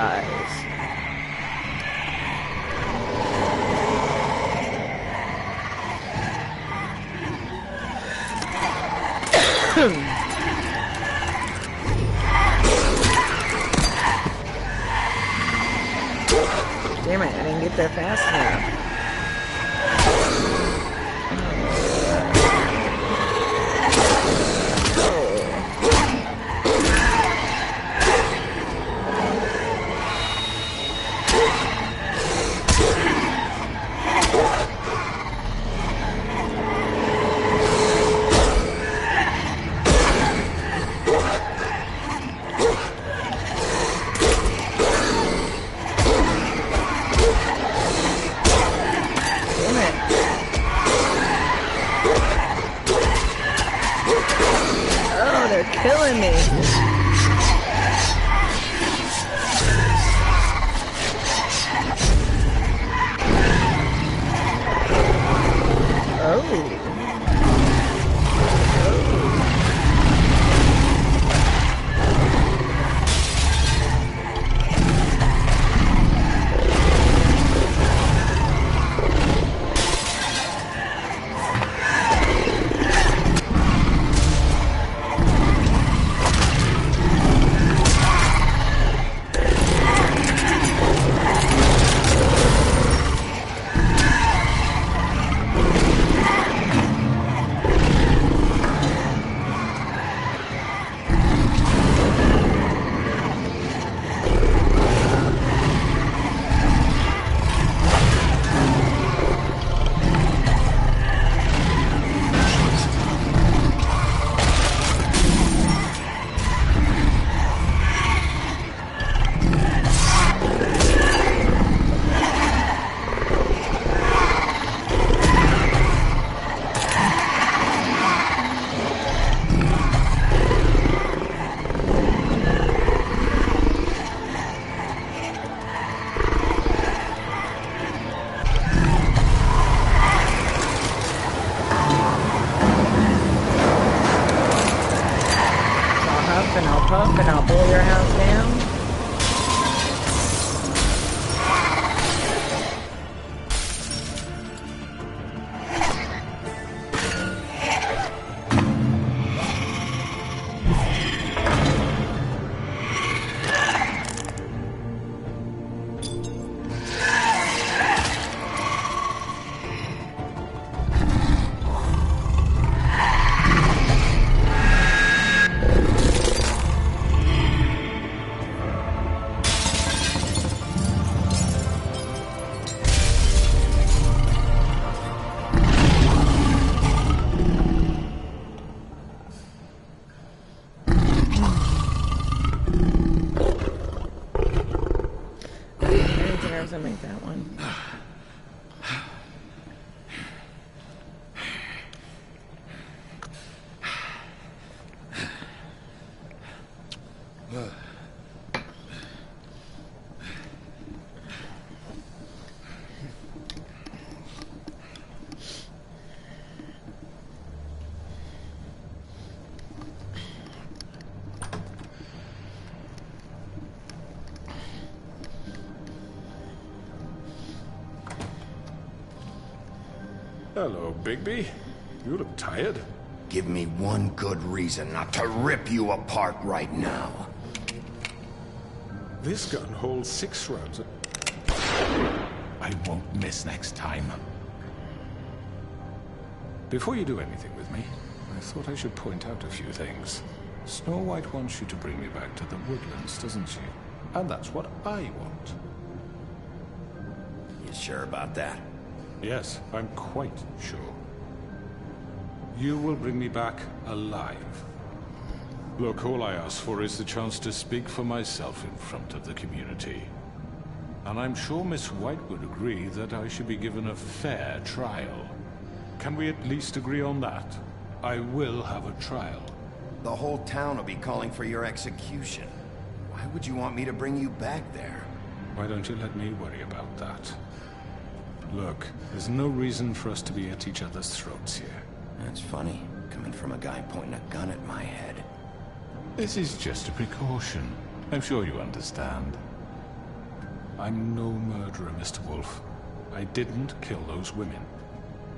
eyes. Damn it, I didn't get there fast enough. Killing me. Oh. Puff and I'll blow your house down. I make that one. Hello, Bigby. You look tired. Give me one good reason not to rip you apart right now. This gun holds 6 rounds. I won't miss next time. Before you do anything with me, I thought I should point out a few things. Snow White wants you to bring me back to the woodlands, doesn't she? And that's what I want. You sure about that? Yes, I'm quite sure. You will bring me back alive. Look, all I ask for is the chance to speak for myself in front of the community. And I'm sure Miss White would agree that I should be given a fair trial. Can we at least agree on that? I will have a trial. The whole town will be calling for your execution. Why would you want me to bring you back there? Why don't you let me worry about that? Look, there's no reason for us to be at each other's throats here. That's funny, coming from a guy pointing a gun at my head. This is just a precaution. I'm sure you understand. I'm no murderer, Mr. Wolf. I didn't kill those women.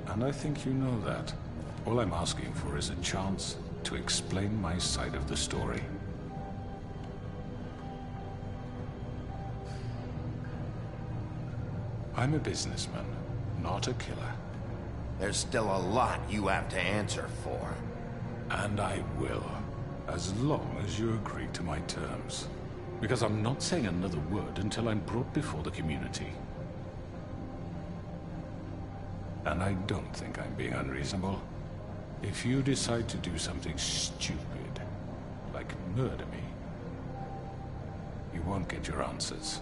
And I think you know that. All I'm asking for is a chance to explain my side of the story. I'm a businessman, not a killer. There's still a lot you have to answer for. And I will, as long as you agree to my terms. Because I'm not saying another word until I'm brought before the community. And I don't think I'm being unreasonable. If you decide to do something stupid, like murder me, you won't get your answers.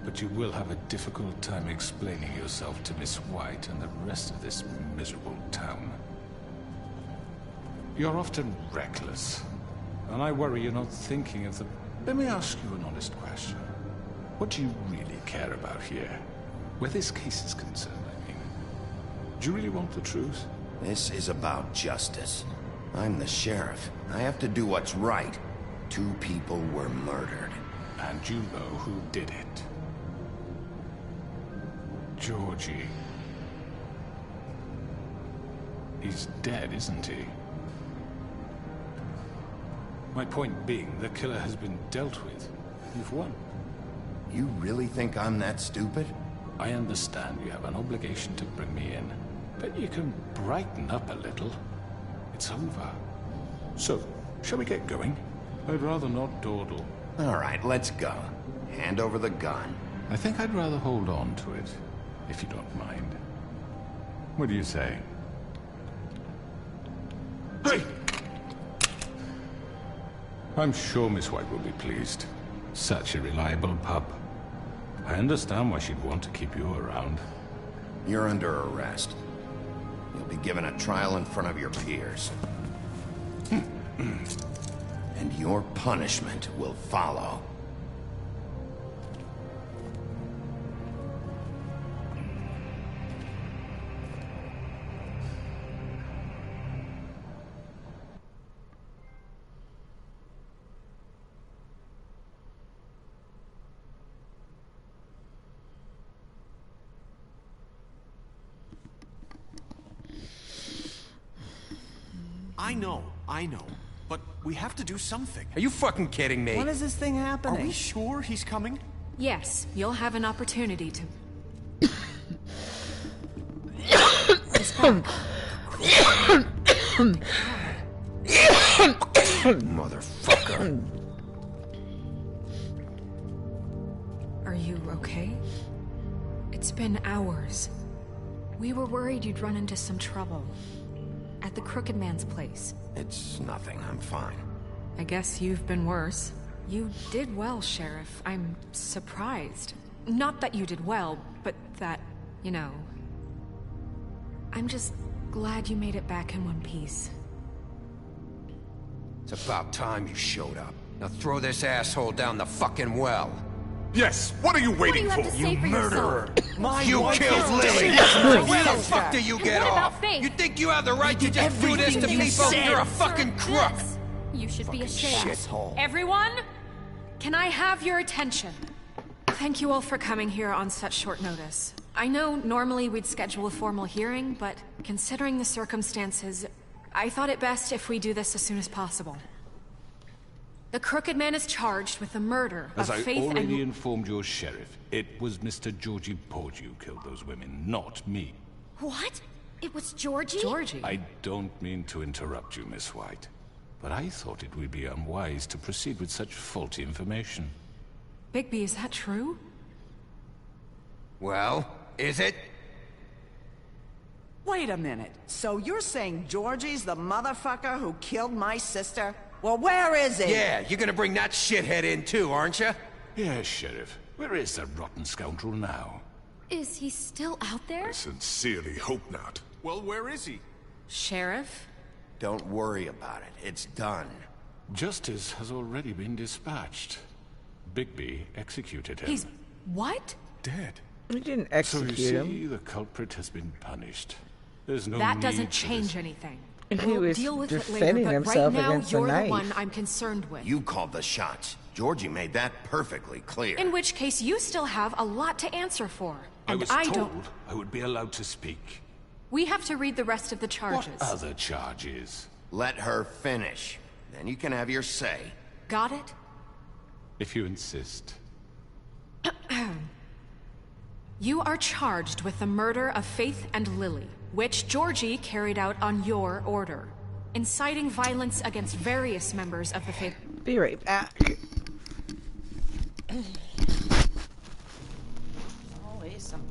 But you will have a difficult time explaining yourself to Miss White and the rest of this miserable town. You're often reckless, and I worry you're not thinking of the... Let me ask you an honest question. What do you really care about here? Where this case is concerned, I mean. Do you really want the truth? This is about justice. I'm the sheriff. I have to do what's right. 2 people were murdered. And you know who did it. Georgie. He's dead, isn't he? My point being, the killer has been dealt with. You've won. You really think I'm that stupid? I understand you have an obligation to bring me in, but you can brighten up a little. It's over. So, shall we get going? I'd rather not dawdle. All right, let's go. Hand over the gun. I think I'd rather hold on to it, if you don't mind. What do you say? Hey! I'm sure Miss White will be pleased. Such a reliable pup. I understand why she'd want to keep you around. You're under arrest. You'll be given a trial in front of your peers. And your punishment will follow. I know. But we have to do something. Are you fucking kidding me? When is this thing Are happening? we sure he's coming? Yes, you'll have an opportunity to... Motherfucker. Are you okay? It's been hours. We were worried you'd run into some trouble. At the Crooked Man's place. It's nothing. I'm fine. I guess you've been worse. You did well, Sheriff. I'm surprised. Not that you did well, but that, you know... I'm just glad you made it back in one piece. It's about time you showed up. Now throw this asshole down the fucking well. Yes, what are you waiting What do you have to say for Murderer! My You wife killed is Lily! dead. Where the fuck do you get What about off? Faith? You think you have the right to just do this to everything you people? said. You're a fucking crook! This. You should be ashamed. Shithole. Everyone, can I have your attention? Thank you all for coming here on such short notice. I know normally we'd schedule a formal hearing, but considering the circumstances, I thought it best if we do this as soon as possible. The Crooked Man is charged with the murder As of I Faith already and... informed your sheriff, it was Mr. Georgie Porge who killed those women, not me. What? It was Georgie? Georgie? I don't mean to interrupt you, Miss White, but I thought it would be unwise to proceed with such faulty information. Bigby, is that true? Well, is it? Wait a minute. So you're saying Georgie's the motherfucker who killed my sister? Well, where is he? Yeah, you're gonna bring that shithead in too, aren't you? Yes, Sheriff. Where is the rotten scoundrel now? Is he still out there? Sincerely hope not. Well, where is he? Sheriff? Don't worry about it. It's done. Justice has already been dispatched. Bigby executed him. He's... what? dead. We didn't So you execute see, him. the culprit has been punished. There's no That need doesn't for change this. anything. He We'll was deal with it later, defending but right himself now against a you're the knife. one I'm concerned with. You called the shots. Georgie made that perfectly clear. In which case, you still have a lot to answer for. I And was I told don't... I would be allowed to speak. We have to read the rest of the charges. What other charges? Let her finish. Then you can have your say. Got it? If you insist. You are charged with the murder of Faith and Lily, which Georgie carried out on your order. Inciting violence against various members of the Faith... Be right back. Always something.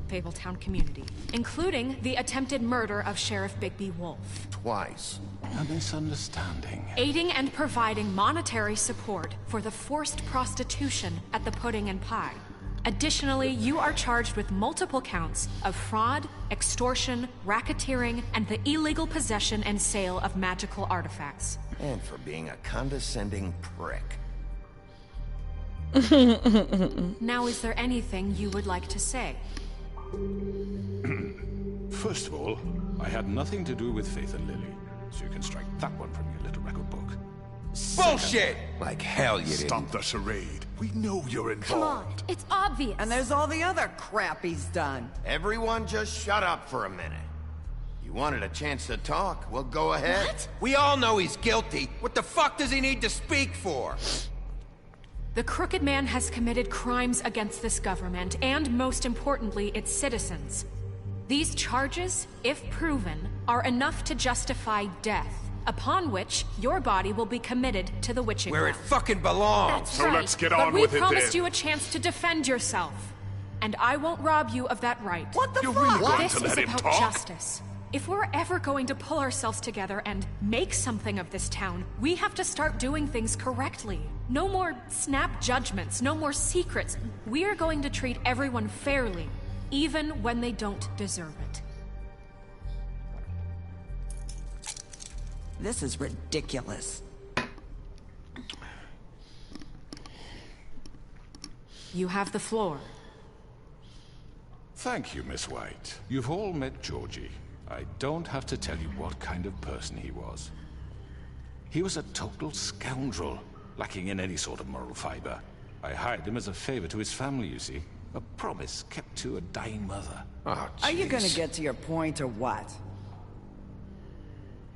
Fabletown community, including the attempted murder of Sheriff Bigby Wolf. Twice. A misunderstanding. Aiding and providing monetary support for the forced prostitution at the Pudding and Pie. Additionally, you are charged with multiple counts of fraud, extortion, racketeering, and the illegal possession and sale of magical artifacts. And for being a condescending prick. Now, is there anything you would like to say? First of all, I had nothing to do with Faith and Lily, so you can strike that one from your little record book. Bullshit! Like hell you didn't. Stop the charade. We know you're involved. Come on, it's obvious. And there's all the other crap he's done. Everyone just shut up for a minute. You wanted a chance to talk, well go ahead. What? We all know he's guilty. What the fuck does he need to speak for? The Crooked Man has committed crimes against this government, and most importantly, its citizens. These charges, if proven, are enough to justify death, upon which your body will be committed to the witching Where it well. fucking belongs! That's So right. let's get but on we with it promised then. you a chance to defend yourself. And I won't rob you of that right. What the You're fuck? really going This to is let him about talk? justice. If we're ever going to pull ourselves together and make something of this town, we have to start doing things correctly. No more snap judgments, no more secrets. We are going to treat everyone fairly, even when they don't deserve it. This is ridiculous. You have the floor. Thank you, Miss White. You've all met Georgie. I don't have to tell you what kind of person he was. He was a total scoundrel, lacking in any sort of moral fiber. I hired him as a favor to his family, you see. A promise kept to a dying mother. Oh, Are you gonna jeez. get to your point or what?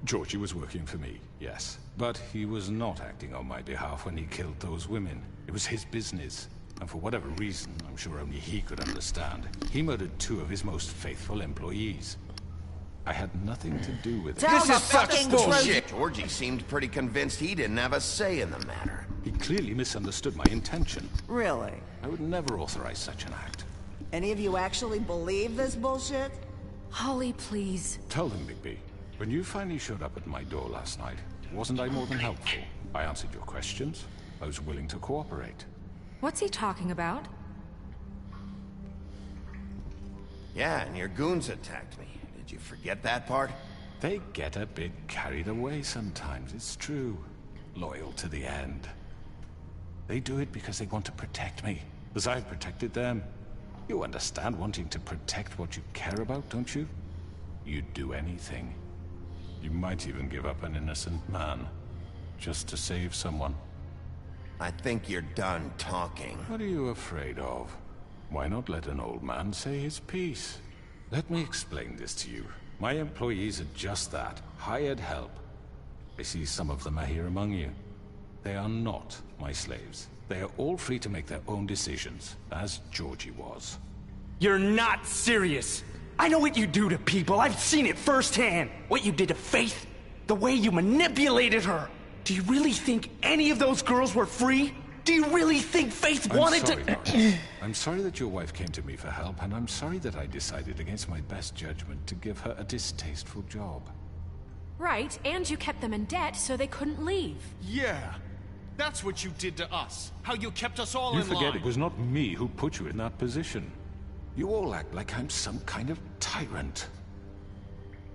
Georgie was working for me, yes. But he was not acting on my behalf when he killed those women. It was his business. And for whatever reason, I'm sure only he could understand, he murdered 2 of his most faithful employees. I had nothing to do with it. Tell This the is such fucking bullshit! Georgie seemed pretty convinced he didn't have a say in the matter. He clearly misunderstood my intention. Really? I would never authorize such an act. Any of you actually believe this bullshit? Holly, please. Tell them, Bigby. When you finally showed up at my door last night, wasn't I more than helpful? I answered your questions. I was willing to cooperate. What's he talking about? Yeah, and your goons attacked me. Did you forget that part? They get a bit carried away sometimes, it's true. Loyal to the end. They do it because they want to protect me, as I've protected them. You understand wanting to protect what you care about, don't you? You'd do anything. You might even give up an innocent man, just to save someone. I think you're done talking. What are you afraid of? Why not let an old man say his piece? Let me explain this to you. My employees are just that, hired help. I see some of them are here among you. They are not my slaves. They are all free to make their own decisions, as Georgie was. You're not serious. I know what you do to people. I've seen it firsthand. What you did to Faith. The way you manipulated her. Do you really think any of those girls were free? Do you really think Faith wanted sorry, to... Nora. I'm sorry that your wife came to me for help, and I'm sorry that I decided against my best judgment to give her a distasteful job. Right, and you kept them in debt so they couldn't leave. Yeah. That's what you did to us. How you kept us all You in forget line. it was not me who put you in that position. You all act like I'm some kind of tyrant.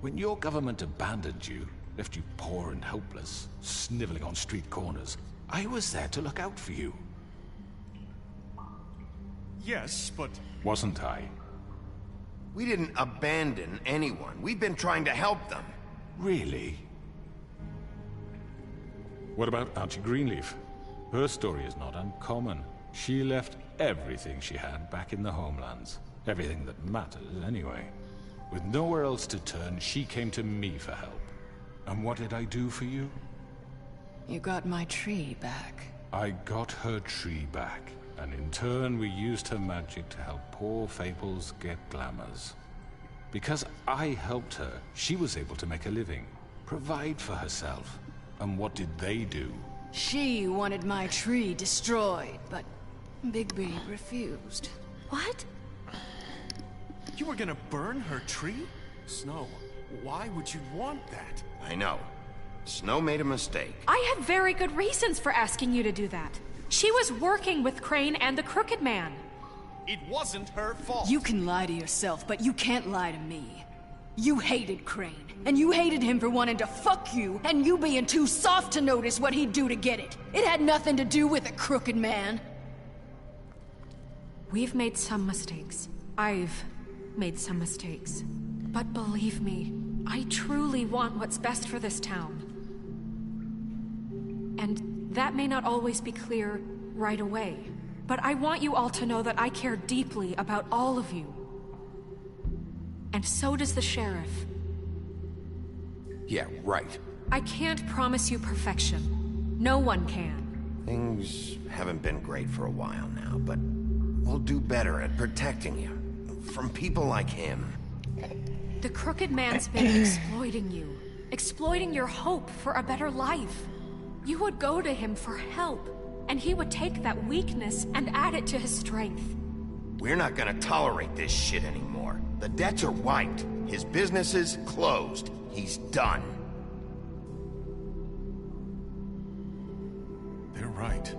When your government abandoned you, left you poor and helpless, sniveling on street corners, I was there to look out for you. Yes, but... Wasn't I? We didn't abandon anyone. We've been trying to help them. Really? What about Auntie Greenleaf? Her story is not uncommon. She left everything she had back in the homelands. Everything that matters, anyway. With nowhere else to turn, she came to me for help. And what did I do for you? You got my tree back. I got her tree back, and in turn we used her magic to help poor Fables get glamours. Because I helped her, she was able to make a living, provide for herself. And what did they do? She wanted my tree destroyed, but Bigby refused. What? You were gonna burn her tree? Snow, why would you want that? I know. Snow made a mistake. I had very good reasons for asking you to do that. She was working with Crane and the Crooked Man. It wasn't her fault. You can lie to yourself, but you can't lie to me. You hated Crane, and you hated him for wanting to fuck you, and you being too soft to notice what he'd do to get it. It had nothing to do with the Crooked Man. We've made some mistakes. I've made some mistakes. But believe me, I truly want what's best for this town. And that may not always be clear right away. But I want you all to know that I care deeply about all of you. And so does the sheriff. Yeah, right. I can't promise you perfection. No one can. Things haven't been great for a while now, but we'll do better at protecting you. From people like him. The Crooked Man's been exploiting you. Exploiting your hope for a better life. You would go to him for help, and he would take that weakness and add it to his strength. We're not gonna tolerate this shit anymore. The debts are wiped. His business is closed. He's done. They're right.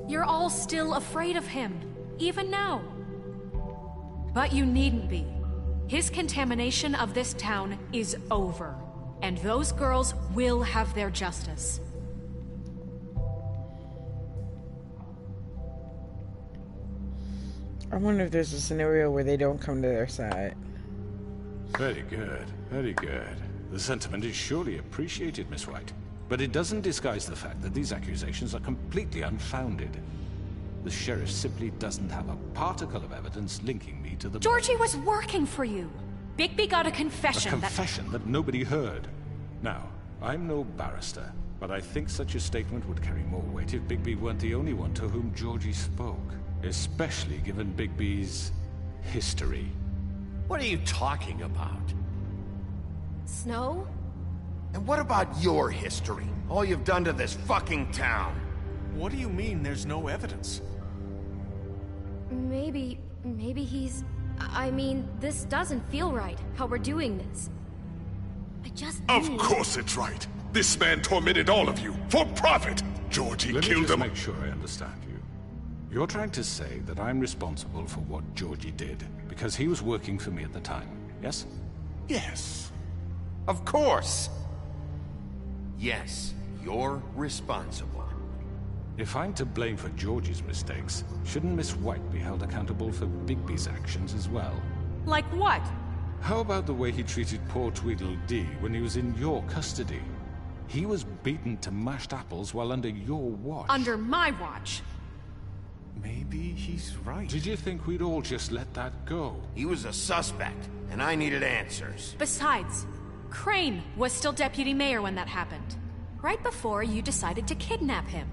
You're all still afraid of him, even now. But you needn't be. His contamination of this town is over, and those girls will have their justice. I wonder if there's a scenario where they don't come to their side. Very good, very good. The sentiment is surely appreciated, Miss White. But it doesn't disguise the fact that these accusations are completely unfounded. The sheriff simply doesn't have a particle of evidence linking me to the... Georgie was working for you. Bigby got a confession A confession that nobody heard. Now, I'm no barrister, but I think such a statement would carry more weight if Bigby weren't the only one to whom Georgie spoke. Especially given Bigby's history. What are you talking about? Snow? And what about your history? All you've done to this fucking town? What do you mean there's no evidence? Maybe he's... I mean, this doesn't feel right, how we're doing this. I just Of need... course it's right. This man tormented all of you, for profit. Georgie Let me killed just him. make sure I understand you. You're trying to say that I'm responsible for what Georgie did, because he was working for me at the time, yes? Yes. Of course. Yes, you're responsible. If I'm to blame for Georgie's mistakes, shouldn't Miss White be held accountable for Bigby's actions as well? Like what? How about the way he treated poor Tweedledee when he was in your custody? He was beaten to mashed apples while under your watch. Under my watch. Maybe he's right. Did you think we'd all just let that go? He was a suspect, and I needed answers. Besides, Crane was still deputy mayor when that happened. Right before you decided to kidnap him.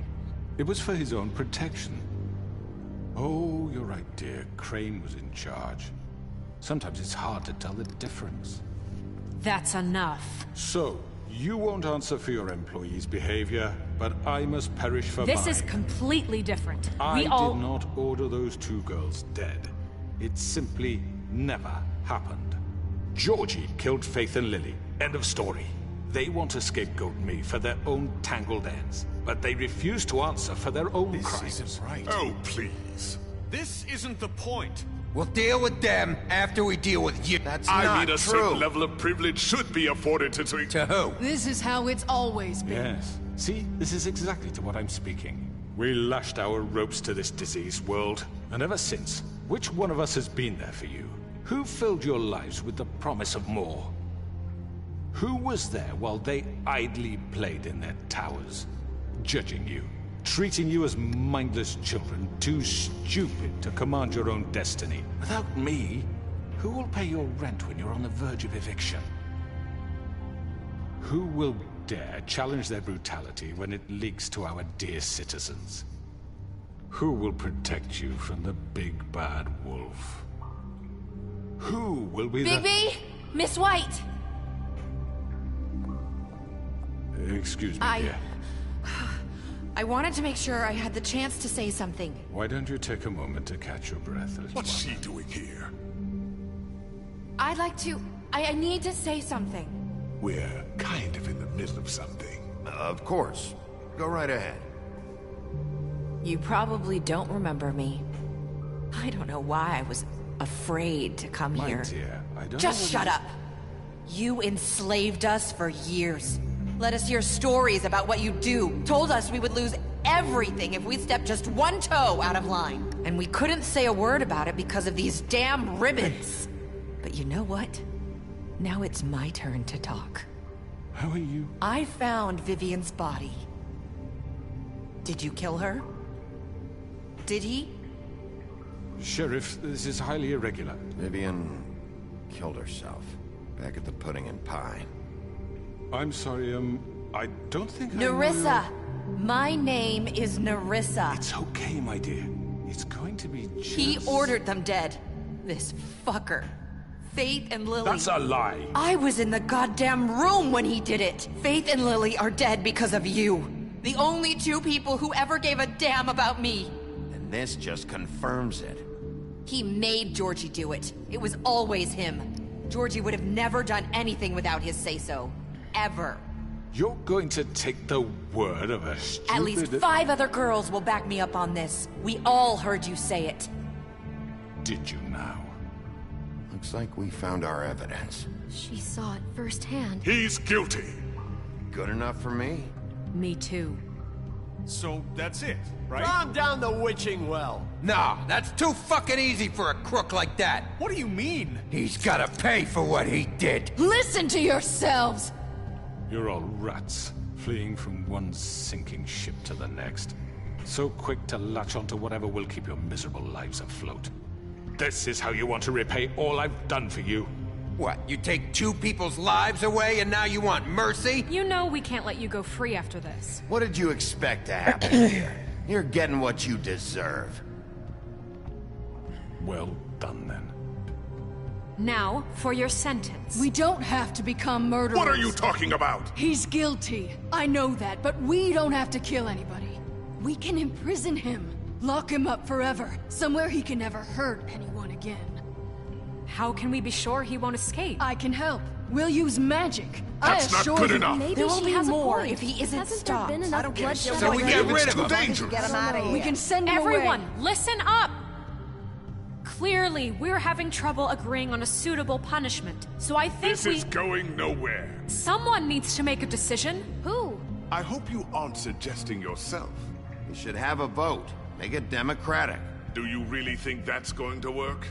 It was for his own protection. Oh, you're right, dear. Crane was in charge. Sometimes it's hard to tell the difference. That's enough. So, you won't answer for your employees' behavior, but I must perish for mine. This is completely different. I We all... did not order those two girls dead. It simply never happened. Georgie killed Faith and Lily. End of story. They want to scapegoat me for their own tangled ends, but they refuse to answer for their own crimes. This isn't right. Oh, please. This isn't the point. We'll deal with them after we deal with you. That's I not mean, a true. certain level of privilege should be afforded to... To who? This is how it's always been. Yes. See, this is exactly to what I'm speaking. We lashed our ropes to this diseased world, and ever since, which one of us has been there for you? Who filled your lives with the promise of more? Who was there while they idly played in their towers, judging you, treating you as mindless children, too stupid to command your own destiny? Without me, who will pay your rent when you're on the verge of eviction? Who will dare challenge their brutality when it leaks to our dear citizens? Who will protect you from the big bad wolf? Who will be Bigby! Miss White! Excuse me, dear. I wanted to make sure I had the chance to say something. Why don't you take a moment to catch your breath, little What's one? she doing here? I'd like to... I need to say something. We're kind of in the middle of something. Of course. Go right ahead. You probably don't remember me. I don't know why I was afraid to come My here. dear, I don't Just know shut up. You enslaved us for years. Let us hear stories about what you do. Told us we would lose everything if we stepped just one toe out of line. And we couldn't say a word about it because of these damn ribbons. But you know what? Now it's my turn to talk. How are you? I found Vivian's body. Did you kill her? Did he? Sheriff, this is highly irregular. Vivian killed herself back at the Pudding and Pie. I'm sorry, I don't think I Nerissa! My name is Nerissa. It's okay, my dear. It's going to be just... He ordered them dead. This fucker. Faith and Lily... That's a lie. I was in the goddamn room when he did it. Faith and Lily are dead because of you. The only two people who ever gave a damn about me. And this just confirms it. He made Georgie do it. It was always him. Georgie would have never done anything without his say-so. Ever. You're going to take the word of a stupid... At least 5 other girls will back me up on this. We all heard you say it. Did you now? Looks like we found our evidence. She saw it firsthand. He's guilty. Good enough for me? Me too. So that's it, right? Calm down the witching well. Nah, that's too fucking easy for a crook like that. What do you mean? He's gotta pay for what he did. Listen to yourselves! You're all rats, fleeing from one sinking ship to the next. So quick to latch onto whatever will keep your miserable lives afloat. This is how you want to repay all I've done for you? What, you take 2 people's lives away and now you want mercy? You know we can't let you go free after this. What did you expect to happen here? You're getting what you deserve. Well done, then. Now, for your sentence. We don't have to become murderers. What are you talking about? He's guilty. I know that, but we don't have to kill anybody. We can imprison him. Lock him up forever. Somewhere he can never hurt anyone again. How can we be sure he won't escape? I can help. We'll use magic. That's not good enough. Maybe There will she be has more a point. if he isn't Hasn't stopped. there been enough bloodshed? So we get rid It's of too him. dangerous. Get him out of here. We can send him Everyone, away. listen up! Clearly, we're having trouble agreeing on a suitable punishment, so I think This is going nowhere. Someone needs to make a decision. Who? I hope you aren't suggesting yourself. We should have a vote. Make it democratic. Do you really think that's going to work?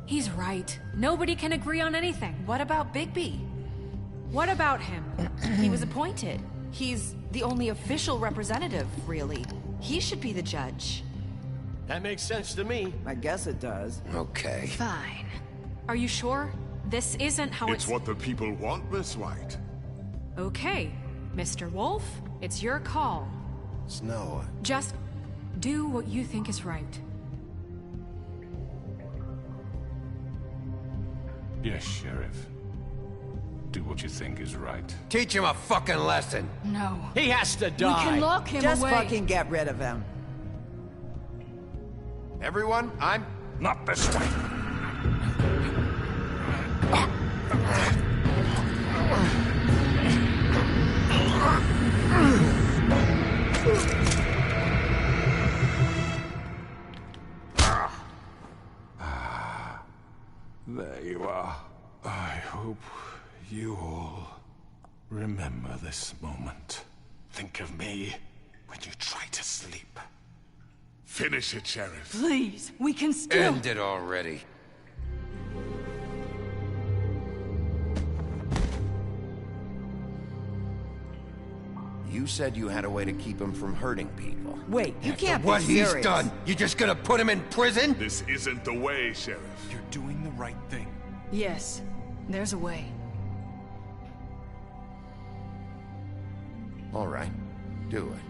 He's right. Nobody can agree on anything. What about Bigby? What about him? He was appointed. He's the only official representative, really. He should be the judge. That makes sense to me. I guess it does. Okay. Fine. Are you sure? This isn't how It's what the people want, Miss White. Okay, Mr. Wolf, it's your call. Snow. Just do what you think is right. Yes, Sheriff. Do what you think is right. Teach him a fucking lesson. No. He has to We die. can lock him Just away. fucking get rid of him. Everyone, I'm... Not this way. There you are. I hope you all remember this moment. Think of me when you try to sleep. Finish it, Sheriff. Please, we can still... End it already. You said you had a way to keep him from hurting people. Wait, you can't be What serious. he's done, you just gonna put him in prison? This isn't the way, Sheriff. You're doing the right thing. Yes, there's a way. All right, do it.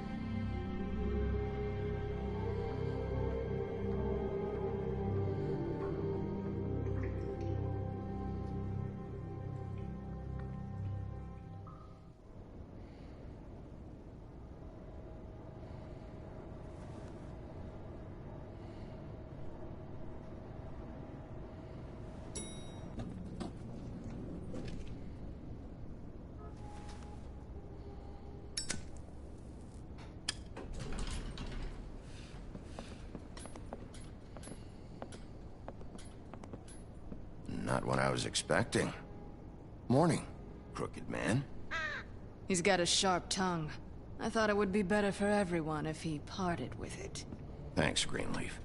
Not what I was expecting. Morning, crooked man. He's got a sharp tongue. I thought it would be better for everyone if he parted with it. Thanks, Greenleaf.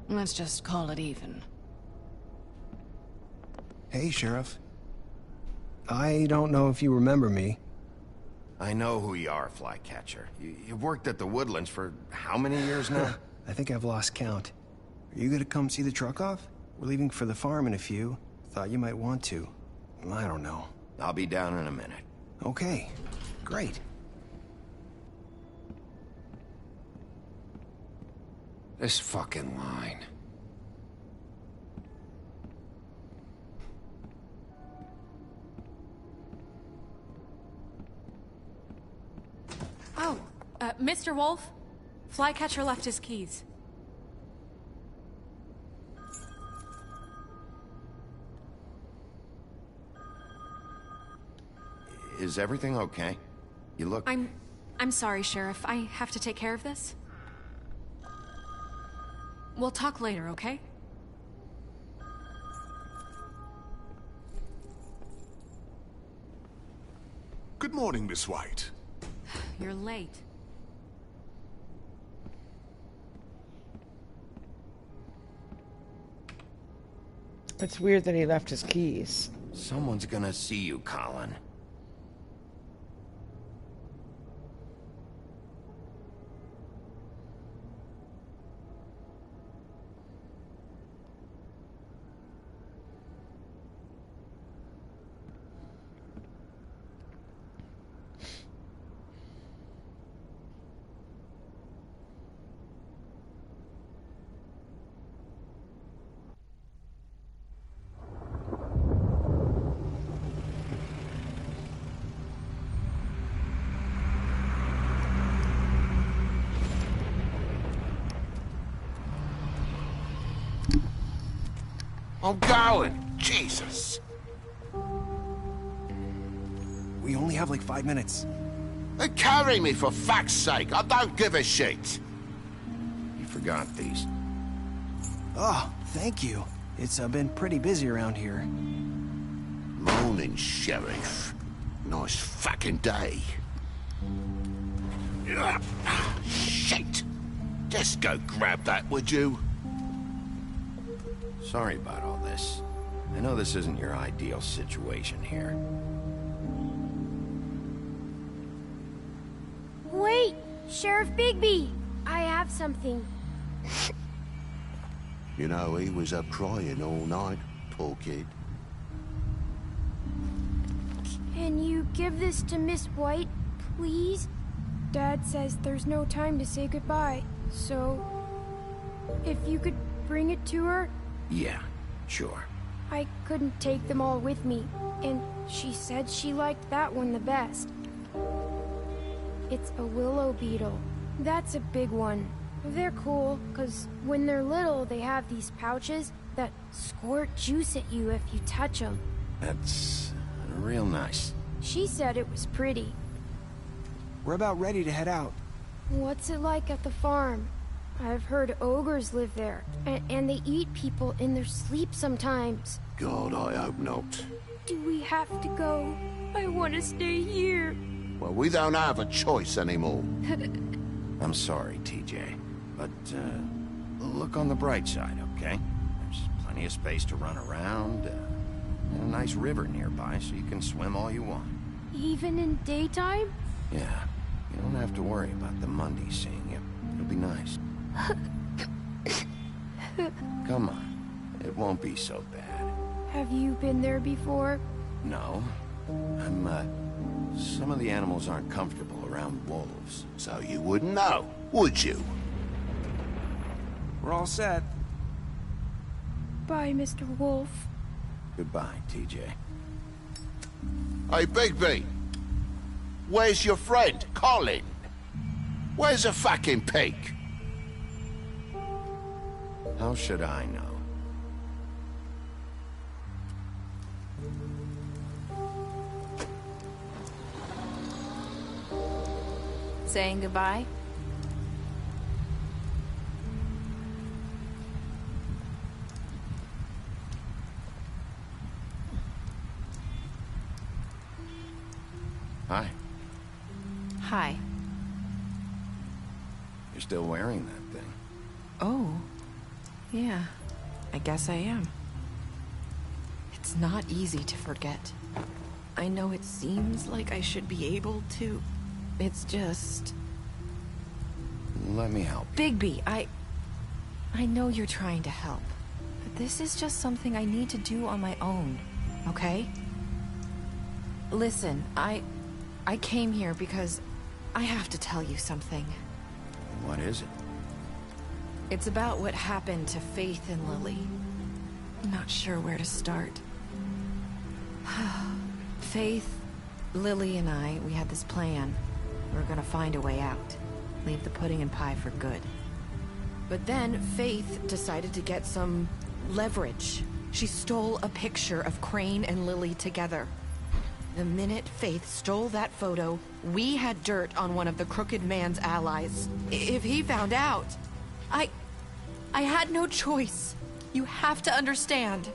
Let's just call it even. Hey, Sheriff. I don't know if you remember me. I know who you are, Flycatcher. You've worked at the Woodlands for how many years now? I think I've lost count. Are you gonna come see the truck off? We're leaving for the farm in a few. Thought you might want to. I don't know. I'll be down in a minute. Okay, great. This fucking line. Oh, Mr. Wolf? Flycatcher left his keys. Is everything okay? You look... I'm sorry, Sheriff. I have to take care of this. We'll talk later, okay? Good morning, Miss White. You're late. It's weird that he left his keys. Someone's gonna see you, Colin. I'm going! Jesus! We only have like 5 minutes. Carry me for fuck's sake! I don't give a shit! You forgot these. Oh, thank you. It's been pretty busy around here. Morning, Sheriff. Nice fucking day. Shit! Just go grab that, would you? Sorry about all this. I know this isn't your ideal situation here. Wait! Sheriff Bigby! I have something. You know, he was up crying all night, poor kid. Can you give this to Miss White, please? Dad says there's no time to say goodbye, so... if you could bring it to her? Yeah, sure. I couldn't take them all with me, and she said she liked that one the best. It's a willow beetle. That's a big one. They're cool, because when they're little, they have these pouches that squirt juice at you if you touch them. That's real nice. She said it was pretty. We're about ready to head out. What's it like at the farm? I've heard ogres live there, and they eat people in their sleep sometimes. God, I hope not. Do we have to go? I want to stay here. Well, we don't have a choice anymore. I'm sorry, TJ, but look on the bright side, okay? There's plenty of space to run around, and a nice river nearby so you can swim all you want. Even in daytime? Yeah, you don't have to worry about the Mundies seeing you. It'll be nice. Come on, it won't be so bad. Have you been there before? No. Some of the animals aren't comfortable around wolves. So you wouldn't know, would you? We're all set. Bye, Mr. Wolf. Goodbye, TJ. Hey, Bigby! Where's your friend, Colin? Where's the fucking pig? How should I know? Saying goodbye? Hi. Hi. You're still wearing that thing. Oh. Yeah. I guess I am. It's not easy to forget. I know it seems like I should be able to. It's just... Let me help you. Bigby, I know you're trying to help. But this is just something I need to do on my own, okay? Listen, I came here because I have to tell you something. What is it? It's about what happened to Faith and Lily. I'm not sure where to start. Faith, Lily, and I, we had this plan. We were gonna find a way out. Leave the pudding and pie for good. But then Faith decided to get some leverage. She stole a picture of Crane and Lily together. The minute Faith stole that photo, we had dirt on one of the Crooked Man's allies. If he found out, I had no choice. You have to understand.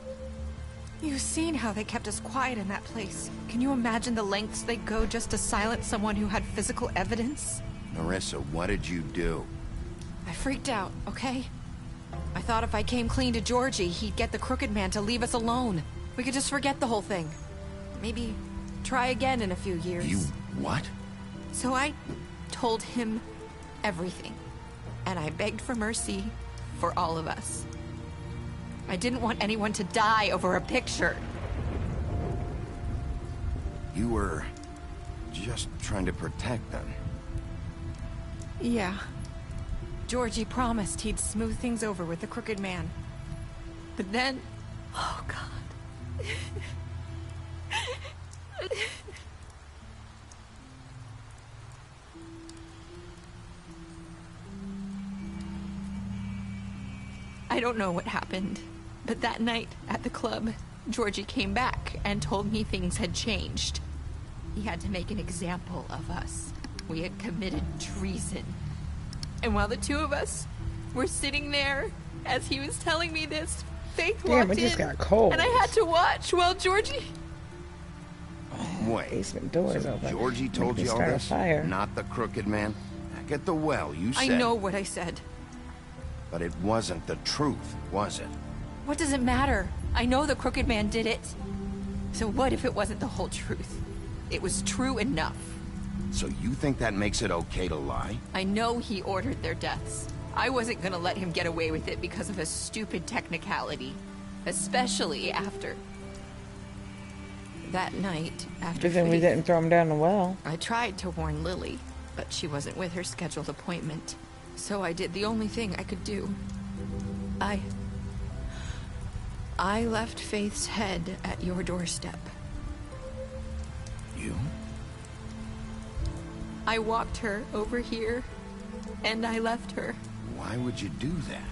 You've seen how they kept us quiet in that place. Can you imagine the lengths they go just to silence someone who had physical evidence? Nerissa, what did you do? I freaked out, okay? I thought if I came clean to Georgie, he'd get the Crooked Man to leave us alone. We could just forget the whole thing. Maybe try again in a few years. You what? So I told him everything. And I begged for mercy for all of us. I didn't want anyone to die over a picture. You were just trying to protect them. Yeah. Georgie promised he'd smooth things over with the Crooked Man. But then... Oh, God. I don't know what happened, but that night at the club, Georgie came back and told me things had changed. He had to make an example of us. We had committed treason. And while the two of us were sitting there, as he was telling me this, Faith walked in. Damn, it just got cold. And I had to watch while Georgie... Wait, basement doors so open. Georgie told you all Start a this? fire. Not the Crooked Man? Back at the well, you said... I know what I said. But it wasn't the truth, was it? What does it matter? I know the Crooked Man did it. So what if it wasn't the whole truth? It was true enough. So you think that makes it okay to lie? I know he ordered their deaths. I wasn't gonna let him get away with it because of a stupid technicality. Especially after... that night, after But then we didn't throw him down the well. I tried to warn Lily, but she wasn't with her scheduled appointment. So I did the only thing I could do. I left Faith's head at your doorstep. You? I walked her over here, and I left her. Why would you do that?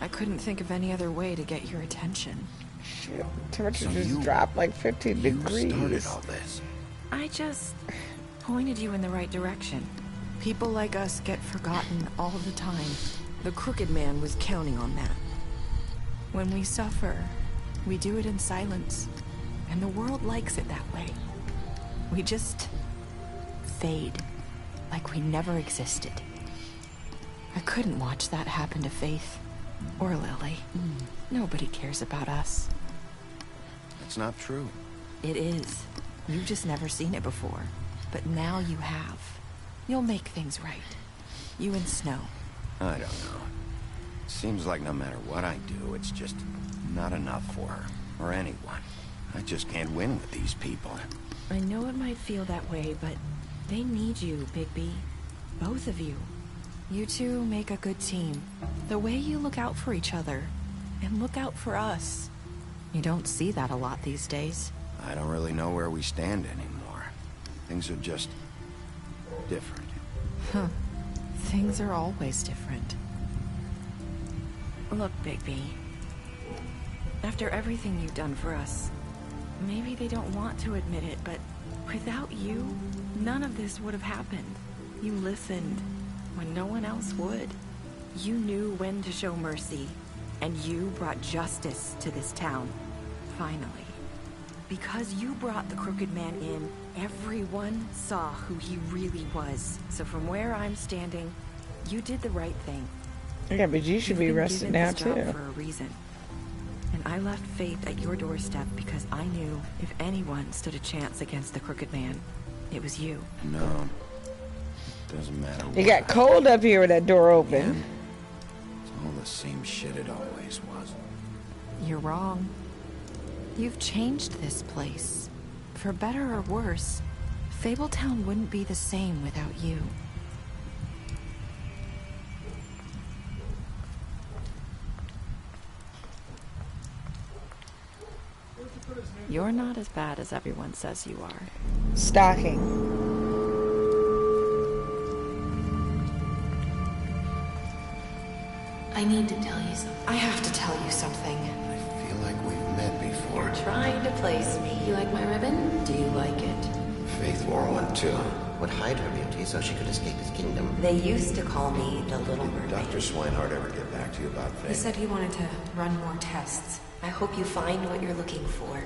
I couldn't think of any other way to get your attention. Shit, temperature just dropped like 15 degrees. Started all this. I just pointed you in the right direction. People like us get forgotten all the time. The Crooked Man was counting on that. When we suffer, we do it in silence. And the world likes it that way. We just fade, like we never existed. I couldn't watch that happen to Faith, or Lily. Nobody cares about us. That's not true. It is. You've just never seen it before. But now you have. You'll make things right. You and Snow. I don't know. Seems like no matter what I do, it's just not enough for her, or anyone. I just can't win with these people. I know it might feel that way, but they need you, Bigby. Both of you. You two make a good team. The way you look out for each other, and look out for us. You don't see that a lot these days. I don't really know where we stand anymore. Things are just... different. Huh. Things are always different. Look, Bigby. After everything you've done for us, maybe they don't want to admit it, but without you, none of this would have happened. You listened when no one else would. You knew when to show mercy, and you brought justice to this town. Finally. Because you brought the Crooked Man in, everyone saw who he really was. So from where I'm standing, you did the right thing. Yeah, but you should be rested now You've been given too. this job for a reason. And I left Faith at your doorstep because I knew if anyone stood a chance against the Crooked Man, it was you. No. Doesn't matter what. It got cold up here with that door open. Yeah. It's all the same shit it always was. You're wrong. You've changed this place. For better or worse, Fabletown wouldn't be the same without you. You're not as bad as everyone says you are. Stalking. I need to tell you something. I have to tell you something. I feel like we've met before. You're trying to place me. You like my ribbon? Do you like it? Faith wore one too. Would hide her beauty so she could escape his kingdom. They used to call me the Little Mermaid. Dr. Swinehart ever get back to you about Faith? He said he wanted to run more tests. I hope you find what you're looking for.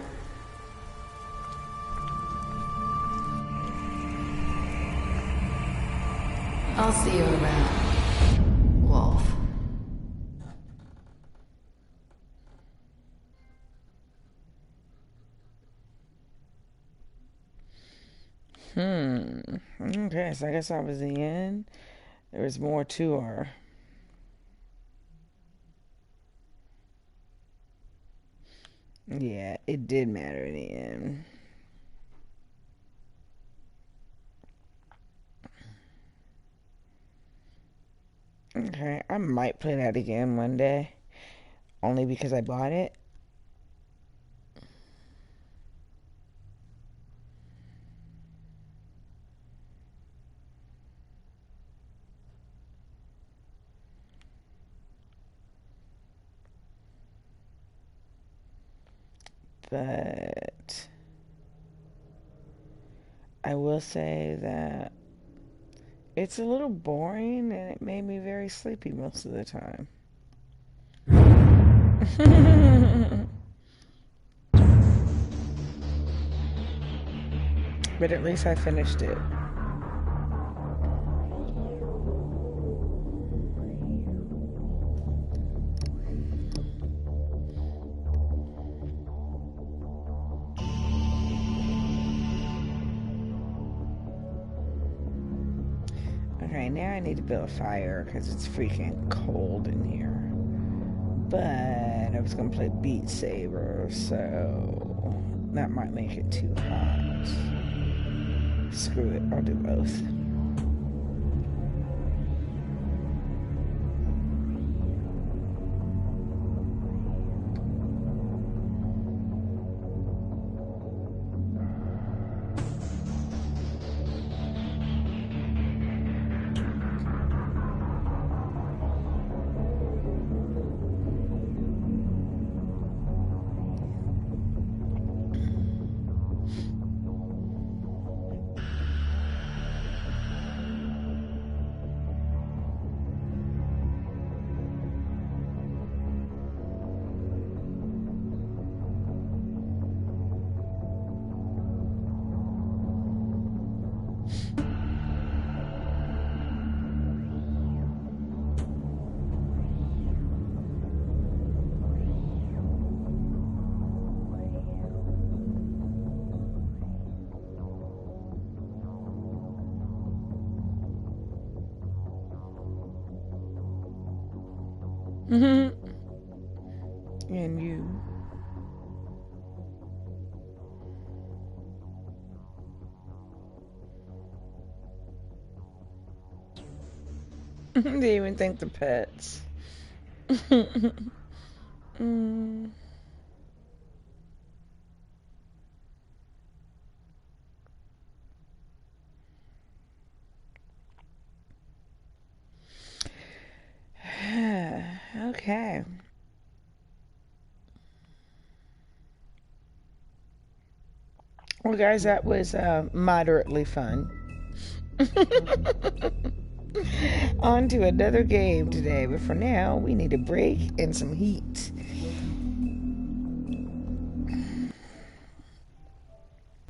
I'll see you around, Wolf. Okay, so I guess that was the end. There was more to her. Yeah, it did matter in the end. Okay, I might play that again one day. Only because I bought it. But I will say that it's a little boring and it made me very sleepy most of the time. But at least I finished it. Okay, now I need to build a fire because it's freaking cold in here. But I was going to play Beat Saber, so that might make it too hot. Screw it, I'll do both. And you. Didn't even think the pets. Okay. Well, guys, that was moderately fun. On to another game today, but for now, we need a break and some heat.